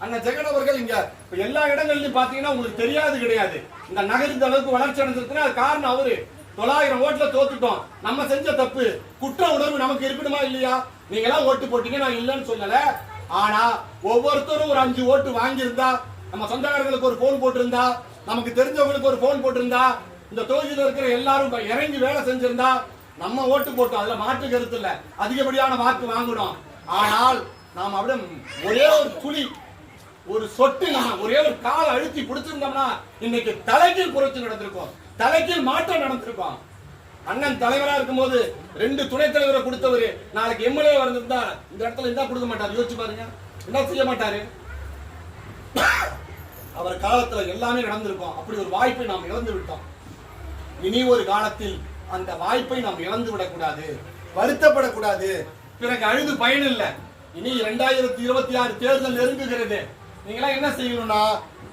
அண்ணன் ஜெகன் அவர்கள் இங்க எல்லா இடங்கள்லயும் பாத்தீங்கன்னா உங்களுக்கு தெரியாது கிடையாது. இந்த நகர் இந்த அளவுக்கு வளர்ச்சி அடைஞ்சிருக்குன்னா அது காரணம் அவரு. 900 ஓட்டுல தோத்துட்டோம். நம்ம செஞ்ச தப்பு, குற்ற உணர்வு நமக்கு இருக்கணுமா இல்லையா? நீங்க எல்லாம் ஓட்டு போட்டீங்க, நான் இல்லைன்னு சொல்லல. ஆனா ஒவ்வொருத்தரும் ஒரு 5 ஓட்டு வாங்கியிருந்தா, நம்ம சொந்தக்காரர்களுக்கு ஒரு போன் போட்டிருந்தா, நமக்கு தெரிஞ்சவங்களுக்கு ஒரு போன் போட்டிருந்தா, இந்த தொகுதியில் இருக்கிற எல்லாரும் இறங்கி வேலை செஞ்சிருந்தா, நம்ம ஓட்டு போட்டோம், அதுல மாற்று கருத்து இல்ல, அதிகப்படியான வாக்கு வாங்கணும். ஆனால் நாம் அப்படியே ஒரே ஒரு துளி, ஒரு சொட்டு, நம்ம ஒரே ஒரு கால அழுத்தி பிடிச்சிருந்தோம்னா இன்னைக்கு தலைகீழ் புரட்சி நடந்திருக்கும், தலைகீழ் மாற்றம் நடந்திருக்கும். அண்ணன் தலைவரா இருக்கும் போது 2 துணைத் தலைவரை கொடுத்தவரு நாளைக்கு எம்எல்ஏ வந்திருந்தா இந்த இடத்துல இருந்தா கொடுக்க மாட்டாரு. யோசிச்சு பாருங்க, என்ன செய்ய மாட்டாரு. அவர் காலத்துல எல்லாமே நடந்திருக்கும். அப்படி ஒரு வாய்ப்பை நாம் இழந்து விட்டோம். இனி ஒரு காலத்தில் அந்த வாய்ப்பை நாம் இழந்து விடக்கூடாது, வருத்தப்படக்கூடாது, பிறகு அழுது பயன் இல்லை. இனி 2026 தேர்தல் நெருங்குகிறது. நீங்களா என்ன செய்யணும்னா,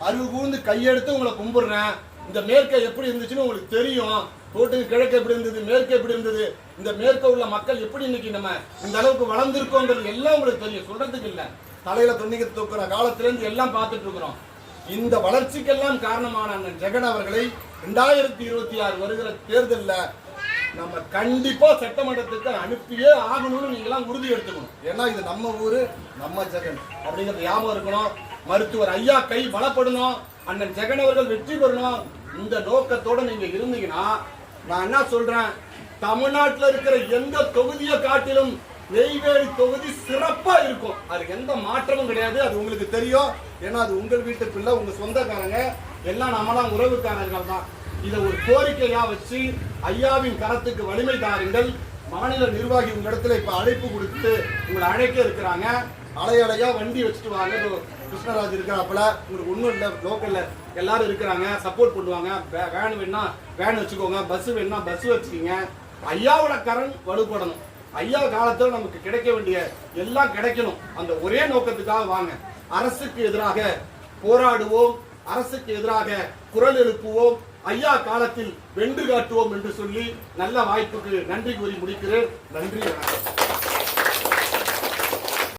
அருகு கூர்ந்து கையெடுத்து உங்களை கும்பிடுறேன். இந்த மேற்கை எப்படி இருந்துச்சுன்னு உங்களுக்கு தெரியும். ரோட்டுக்கு கிழக்கு எப்படி இருந்தது, மேற்கு எப்படி இருந்தது, இந்த மேற்க உள்ள மக்கள் எப்படி இன்னைக்கு நம்ம இந்த அளவுக்கு வளர்ந்துருக்கோங்கிறது எல்லாம் உங்களுக்கு தெரியும். சொல்றதுக்கு இல்ல, தலையில துணிக்கு தூக்குற காலத்திலிருந்து எல்லாம் பார்த்துட்டு இருக்கிறோம். இந்த வளர்ச்சிக்கெல்லாம் காரணமான அண்ணன் ஜெகன் அவர்களை 2026 வருகிற தேர்தலில் நம்ம கண்டிப்பா சட்டமன்றத்துக்கு அனுப்பியே ஆகணும்னு நீங்களாம் உறுதி எடுத்துக்கணும். ஏன்னா இது நம்ம ஊரு, நம்ம ஜெகன் அப்படிங்கிறது ஞாபகம் இருக்கணும். மருத்துவர் ஐயா கை பலப்படணும், அண்ணன் ஜெகன் அவர்கள் வெற்றி பெறணும். இந்த நோக்கத்தோட நீங்க இருந்தீங்கன்னா, நான் என்ன சொல்றேன், தமிழ்நாட்டில் இருக்கிற எந்த தொகுதியை காட்டிலும் நெய்வேலி தொகுதி சிறப்பா இருக்கும். அதுக்கு எந்த மாற்றமும் கிடையாது. அது உங்களுக்கு தெரியும். ஏன்னா அது உங்கள் வீட்டு பிள்ளை, உங்க சொந்தக்காரங்க எல்லாம், நம்மளாம் உறவுக்காரர்கள் தான். இதை ஒரு கோரிக்கையா வச்சு ஐயாவின் கரத்துக்கு வலிமை தாருங்கள். மாநில நிர்வாகி உங்க இடத்துல இப்ப அழைப்பு கொடுத்து உங்களை அழைக்க இருக்கிறாங்க. அலையலையா வண்டி வச்சுட்டு வாங்க. கிருஷ்ணராஜ் இருக்கிறாப்புல, உங்களுக்கு ஒன்றும் இல்லை, லோக்கல்ல எல்லாரும் இருக்கிறாங்க, சப்போர்ட் பண்ணுவாங்க. வேன் வேணா வேன் வச்சுக்கோங்க, பஸ் வேணா பஸ் வச்சுக்கோங்க. ஐயாவோட கரண் வலுப்படணும். ஐயா காலத்தில் நமக்கு கிடைக்க வேண்டிய எல்லாம் கிடைக்கணும். அந்த ஒரே நோக்கத்துக்காக வாங்க. அரசுக்கு எதிராக போராடுவோம், அரசுக்கு எதிராக குரல் எழுப்புவோம், ஐயா காலத்தில் வென்று காட்டுவோம் என்று சொல்லி நல்ல வாய்ப்புக்கு நன்றி கூறி முடிக்கிறேன். நன்றி, வணக்கம்.